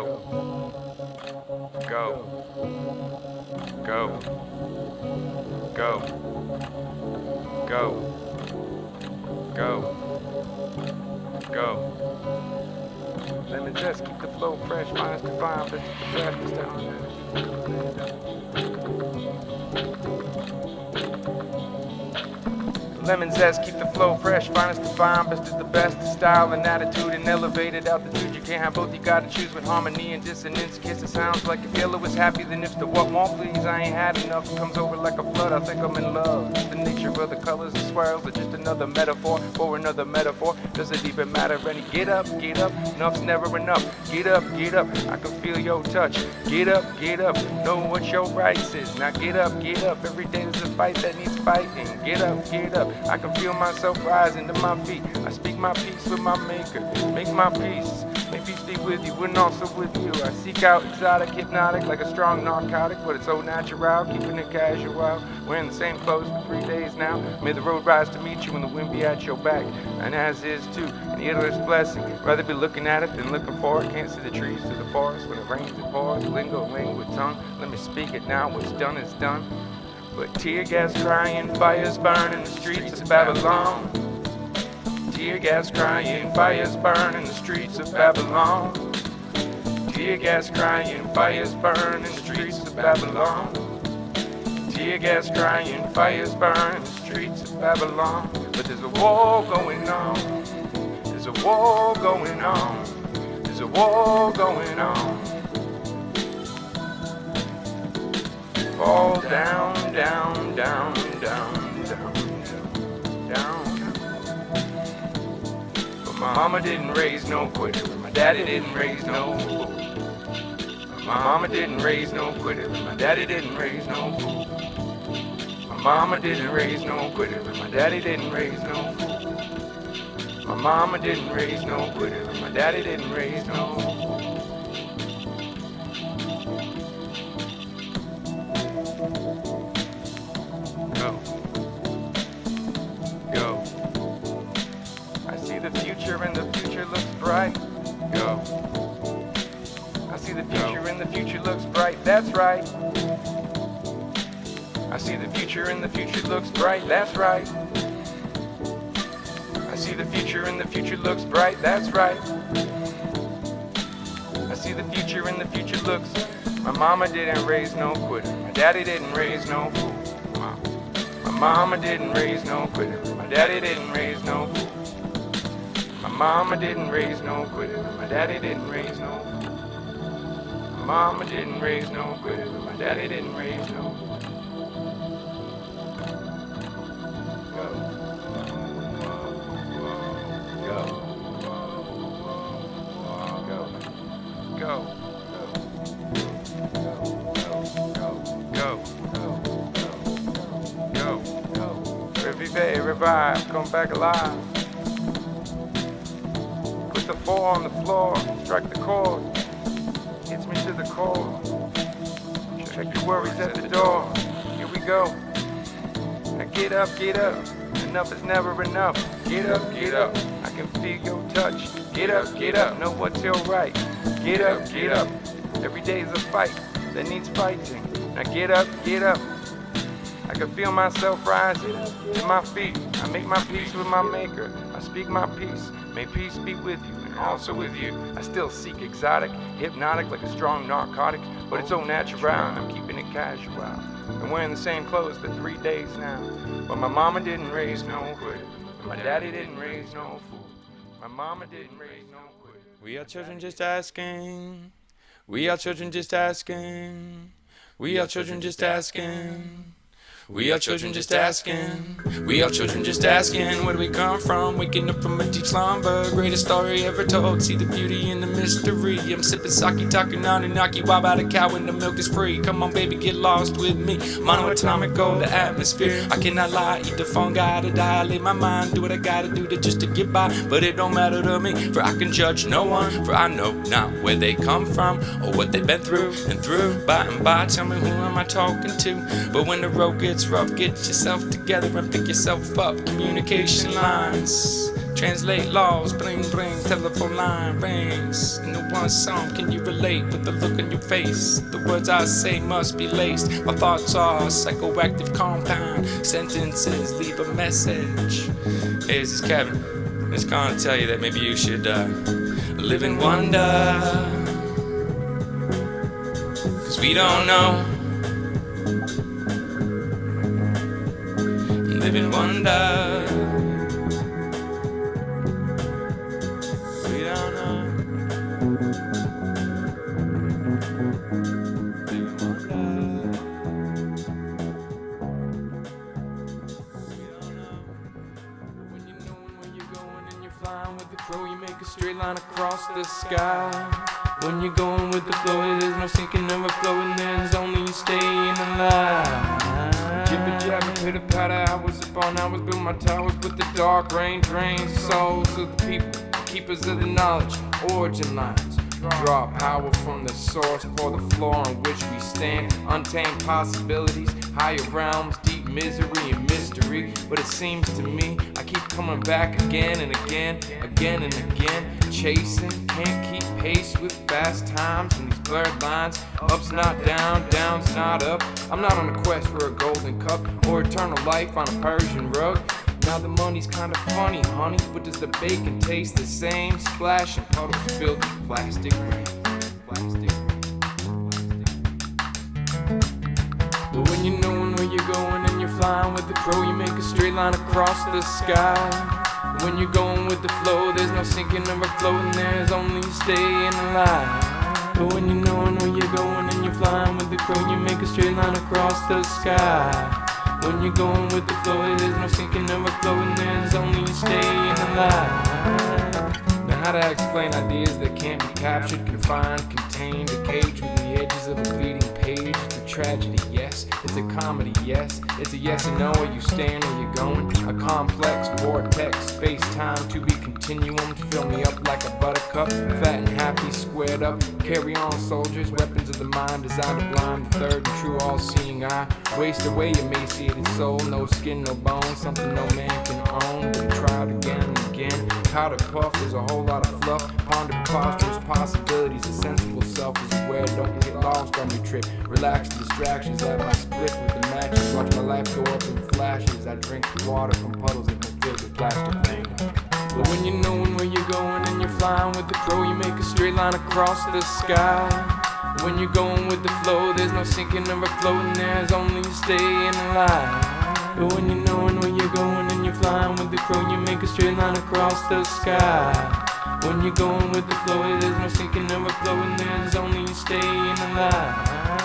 Go, go, go, go, go, go, go. Lemon zest, keep the flow fresh, minus the fine, but it's the fastest Lemon zest, keep the flow fresh, finest to fine, best is the best, the style and attitude and elevated altitude. You can't have both, you gotta choose with harmony and dissonance. Kiss it sounds like if yellow is happy, then if the what won't please, I ain't had enough. It comes over like a flood, I think I'm in love. The nature of the colors and swirls are just another metaphor for another metaphor. Does it even matter any? Get up, enough's never enough. Get up, I can feel your touch. Get up, know what your rights is. Now get up, every day there's a fight that needs fighting. Get up, I can feel myself rising to my feet. I speak my peace with my maker, make my peace. May peace be with you and also with you. I seek out exotic, hypnotic, like a strong narcotic, but it's so natural, keeping it casual. Wearing the same clothes for 3 days now. May the road rise to meet you and the wind be at your back, and as is too, an endless blessing. Rather be looking at it than looking for it. Can't see the trees through the forest. When it rains it pours. Lingo, language, tongue. Let me speak it now. What's done is done. But tear gas crying, fires burn in the streets of Babylon. Tear gas crying, fires burn in the streets of Babylon. Tear gas crying, fires burn in the streets of Babylon. Tear gas crying, fires burn in the streets of Babylon. But there's a war going on. There's a war going on. There's a war going on. Fall down, down, down, down, down, down. But my mama didn't raise no quitter. My daddy didn't raise no fool. My mama didn't raise no quitter. My daddy didn't raise no fool. My mama didn't raise no quitter. My daddy didn't raise no fool. My mama didn't raise no quitter. My daddy didn't raise no fool. Go. I see the future and the future looks bright. Go. I see the future and the future looks bright. That's right. I see the future and the future looks bright. That's right. I see the future and the future looks bright. That's right. I see the future and the future looks. My mama didn't raise no quitter. My daddy didn't raise no fool. My mama didn't raise no quitter. My daddy didn't raise no fool. My mama didn't raise no quitter. My daddy didn't raise no fool. My mama didn't raise no quitter. My daddy didn't raise no fool. Go. Revive, come back alive. Put the 4 on the floor, strike the chord. Hits me to the core. Check your worries at the door. Here we go. Now get up. Enough is never enough. Get up. I can feel your touch. Get up. Know what's your right. Get up. Every day is a fight that needs fighting. Now get up. I can feel myself rising to my feet. I make my peace with my maker. I speak my peace. May peace be with you and also with you. I still seek exotic, hypnotic, like a strong narcotic, but it's so natural and I'm keeping it casual. I'm wearing the same clothes for 3 days now. But my mama didn't raise no quitter. My daddy didn't raise no fool. My mama didn't raise no quitter. We are children just asking. We are children just asking. We are children just asking. We are children just asking. We are children just asking. Where do we come from? Waking up from a deep slumber. Greatest story ever told. See the beauty in the mystery. I'm sipping sake, talking Anunnaki. Why about a cow when the milk is free? Come on, baby, get lost with me. Monoatomic gold, the atmosphere. I cannot lie, eat the fungi to dilate my mind. Do what I gotta do just to get by. But it don't matter to me, for I can judge no one. For I know not where they come from or what they've been through. And through, by and by, tell me who am I talking to? But when the road gets rough, get yourself together and pick yourself up. Communication lines Translate laws, bling bling, telephone line rings. In the one song, can you relate with the look on your face? The words I say must be laced. My thoughts are psychoactive compound. Sentences leave a message. Hey, this is Kevin. I'm just gonna tell you that maybe you should live in wonder. Cause we don't know. Live in wonder. We don't know. Live in wonder. We don't know. When you know where you're going and you're flying with the crow, you make a straight line across the sky. When you're going with the flow, there's no sinking, never flowing, there's only you staying alive. Jibber jabber, pitter patter, hours upon hours, build my towers with the dark rain drains the souls of the people, keepers of the knowledge, origin lines. Draw power from the source, pour the floor on which we stand. Untamed possibilities, higher realms, deep misery and mystery. But it seems to me I keep coming back again and again, again and again. Chasing, can't keep pace with fast times and these blurred lines. Up's not down, down's not up. I'm not on a quest for a golden cup or eternal life on a Persian rug. Now the money's kinda funny, honey, but does the bacon taste the same? Splashing puddles filled with plastic rain. But when you're knowing where you're going and you're flying with the crow, you make a straight line across the sky. When you're going with the flow, there's no sinking or floating, there's only staying alive. But when you're knowing where you're going and you're flying with the crow, you make a straight line across the sky. When you're going with the flow, there's no sinking or floating, there's only staying alive. Now how to explain ideas that can't be captured, confined, contained, a cage with the edges of a bleeding page? It's a tragedy, yes. It's a comedy, yes. It's a yes and no. Are you staying or you going? A complex vortex, space-time to be continuum. Fill me up like a buttercup, fat and happy, squared up. Carry on, soldiers, weapons of the mind designed to blind the third and true all-seeing eye. Waste away emaciated soul, no skin, no bone, something no man can own. But try it again and again. Powder puff is a whole lot of fluff. Ponder preposterous possibilities. A sensible self is aware. Don't get lost on your trip. Relax the distractions. Light my split with the matches. Watch my life go up in flashes. I drink water from puddles that can fill with plastic rain. But when you're knowing where you're going and you're flying with the crow, you make a straight line across the sky. When you're going with the flow, there's no sinking or floating, there's only staying alive. But when you're knowing where you're going and you're flying with the crow, you make a straight line across the sky. When you're going with the flow, there's no sinking or floating, there's only staying alive.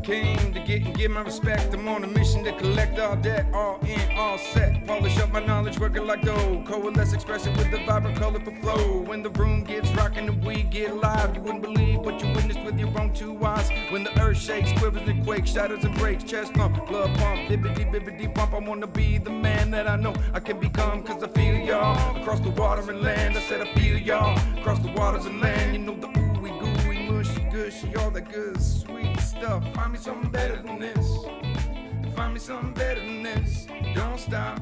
Came to get and give my respect. I'm on a mission to collect all debt, all in, all set. Polish up my knowledge, working like dough. Coalesce, express it with the vibrant, colorful flow. When the room gets rocking and we get live, you wouldn't believe what you witnessed with your own two eyes. When the earth shakes, quivers and quakes, shatters and breaks, chest thump, blood pump, bibbidi pump. I wanna be the man that I know I can become, cause I feel y'all across the water and land. I said I feel y'all across the waters and land. You know the ooey gooey, mushy gushy, all that good sweet stuff. Find me something better than this. Find me something better than this. Don't stop,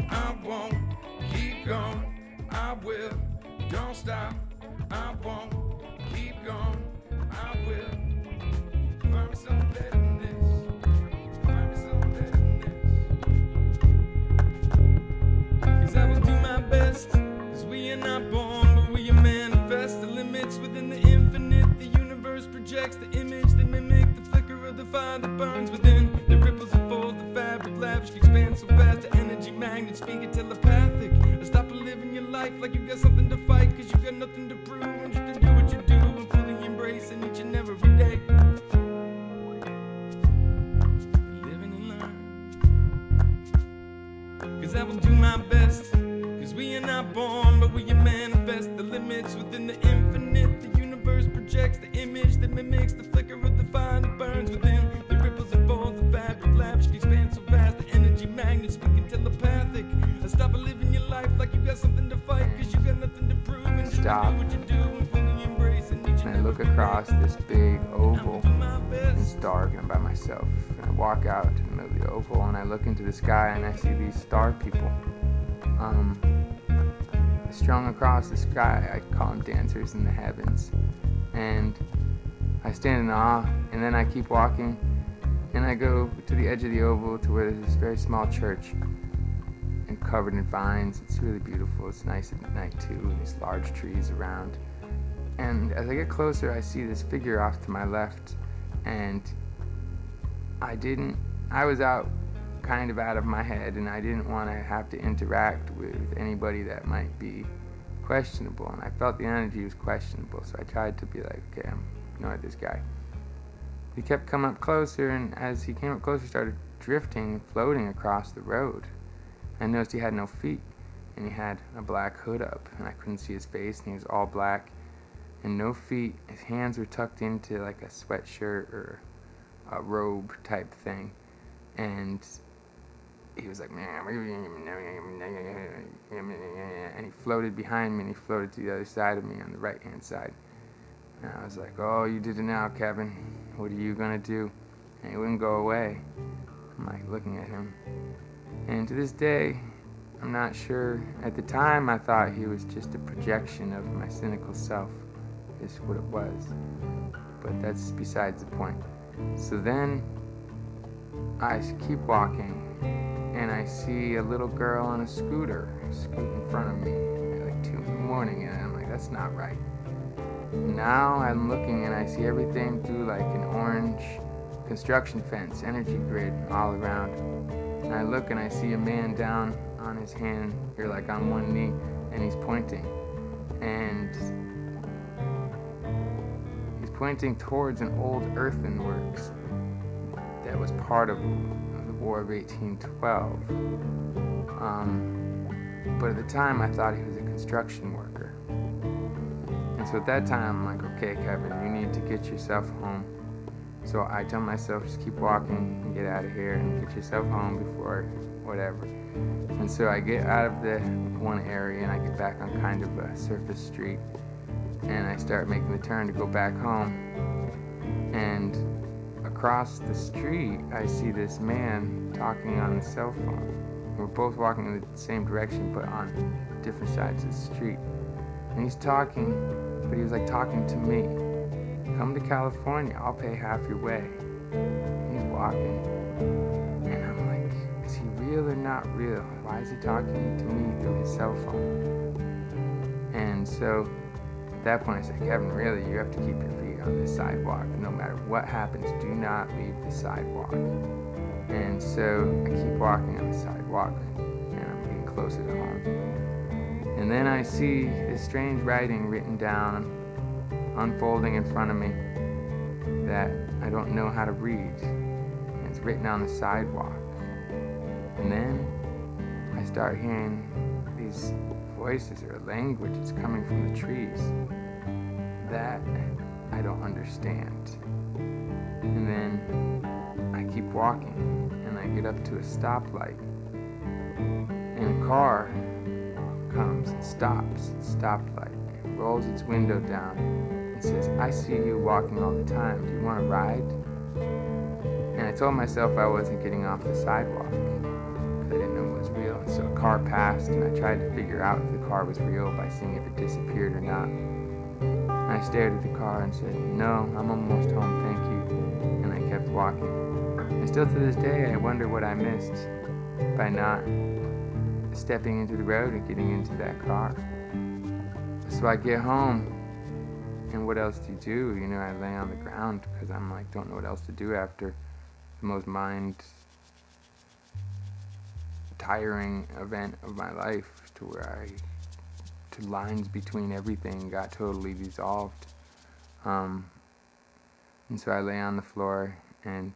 I won't. Keep going, I will. Don't stop, I won't. Keep going, I will. Find me something better than this. Find me something better than this. Cause I will do my best. Cause we are not born, but we are manifest. The limits within the infinite. The universe projects the image that mimic the flicker of the fire that burns within. The ripples that fold the fabric, lavishly expand so fast. The energy magnets speaking telepathic. Stop living your life like you got something to fight, cause you got nothing to prove, and just to do what you do and fully embracing each and every day. Living in line. Cause I will do my best. Cause we are not born, but we are manifest. The limits within the infinite. The universe projects the image that mimics the flicker of the fire that burns within. The ripples and falls, the fabric lavishly expands so fast. The energy magnet speaking telepathic. Stop living your life like you got something to fight. Cause you got nothing to prove. And you Stop. do what you do and fully embrace it. And I look across this big oval, and it's dark, and I'm by myself. And I walk out in the middle of the oval, and I look into the sky, and I see these star people. Strung across the sky. I call them dancers in the heavens. And I stand in awe, and then I keep walking, and I go to the edge of the oval to where there's this very small church, and covered in vines. It's really beautiful. It's nice at night too, and there's large trees around. And as I get closer, I see this figure off to my left, and I was kind of out of my head, and I didn't want to have to interact with anybody that might be questionable, and I felt the energy was questionable, so I tried to be like, okay, I'm ignoring this guy. He kept coming up closer, and as he came up closer, he started drifting, floating across the road. I noticed he had no feet, and he had a black hood up, and I couldn't see his face, and he was all black, and no feet. His hands were tucked into like a sweatshirt or a robe type thing, and he was like, and he floated behind me, and he floated to the other side of me on the right hand side. And I was like, oh, you did it now, Kevin. What are you gonna do? And he wouldn't go away. I'm like looking at him, and to this day I'm not sure. At the time I thought he was just a projection of my cynical self, is what it was, but that's besides the point. So then I keep walking, and I see a little girl on a scooter scoot in front of me at like 2 in the morning, and I'm like, that's not right. Now I'm looking, and I see everything through like an orange construction fence, energy grid all around. And I look, and I see a man down on his hand, or like on one knee, and he's pointing. And he's pointing towards an old earthenworks that was part of the War of 1812. But at the time, I thought he was a construction worker. And so at that time, I'm like, okay, Kevin, you need to get yourself home. So I tell myself, just keep walking and get out of here and get yourself home before whatever. And so I get out of the one area, and I get back on kind of a surface street, and I start making the turn to go back home. And across the street, I see this man talking on the cell phone. We're both walking in the same direction, but on different sides of the street. And he's talking, but he was like talking to me. Come to California, I'll pay half your way. And he's walking, and I'm like, is he real or not real? Why is he talking to me through his cell phone? And so at that point I said, Kevin, really, you have to keep your feet on this sidewalk. No matter what happens, do not leave the sidewalk. And so I keep walking on the sidewalk, and I'm getting closer to home. And then I see this strange writing written down, unfolding in front of me, that I don't know how to read. And it's written on the sidewalk. And then I start hearing these voices or languages coming from the trees that I don't understand. And then I keep walking, and I get up to a stoplight, and a car comes and stops at the stoplight, and rolls its window down and says, I see you walking all the time. Do you want to ride? And I told myself I wasn't getting off the sidewalk because I didn't know it was real. And so a car passed, and I tried to figure out if the car was real by seeing if it disappeared or not. And I stared at the car and said, no, I'm almost home, thank you. And I kept walking. And still to this day, I wonder what I missed by not stepping into the road and getting into that car. So I get home, and what else do you do? You know, I lay on the ground because I'm like, don't know what else to do after the most mind-tiring event of my life, to where the lines between everything got totally dissolved. And so I lay on the floor, and